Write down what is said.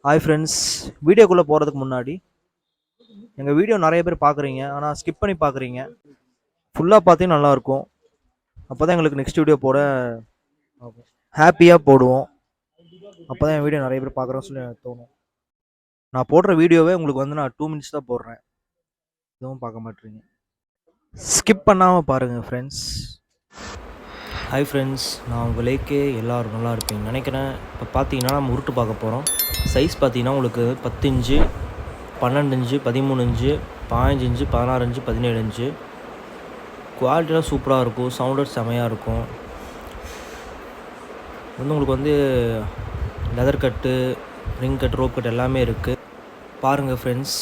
Hi friends, வீடியோக்குள்ளே போகிறதுக்கு முன்னாடி எங்கள் வீடியோ நிறைய பேர் பார்க்குறீங்க, ஆனால் ஸ்கிப் பண்ணி பார்க்குறீங்க. ஃபுல்லாக பார்த்தீங்கன்னா நல்லாயிருக்கும். அப்போ தான் எங்களுக்கு நெக்ஸ்ட் வீடியோ போட ஹாப்பியாக போடுவோம். அப்போ தான் என் வீடியோ நிறைய பேர் பார்க்குறோன்னு சொல்லி எனக்கு தோணும். நான் போடுற வீடியோவே உங்களுக்கு வந்து நான் 2 மினிட்ஸ் தான் போடுறேன். எதுவும் பார்க்க மாட்டேறீங்க. ஸ்கிப் பண்ணாமல் பாருங்கள் ஃப்ரெண்ட்ஸ். ஹாய் ஃப்ரெண்ட்ஸ், நான் உங்கள் லேக்கே எல்லோரும் நல்லா இருப்பீங்கன்னு நினைக்கிறேன். இப்போ பார்த்தீங்கன்னா நம்ம உருட்டு பார்க்க போகிறோம். சைஸ் பார்த்தீங்கன்னா உங்களுக்கு 10 inch, 12 inch, 13 inch, 15 inch, 16 inch, 17 inch. குவாலிட்டிலாம் சூப்பராக இருக்கும். சவுண்டர் செமையாக இருக்கும். உங்களுக்கு வந்து லெதர் கட்டு, ரிங் கட், ரோப் கட் எல்லாமே இருக்குது. பாருங்கள் ஃப்ரெண்ட்ஸ்.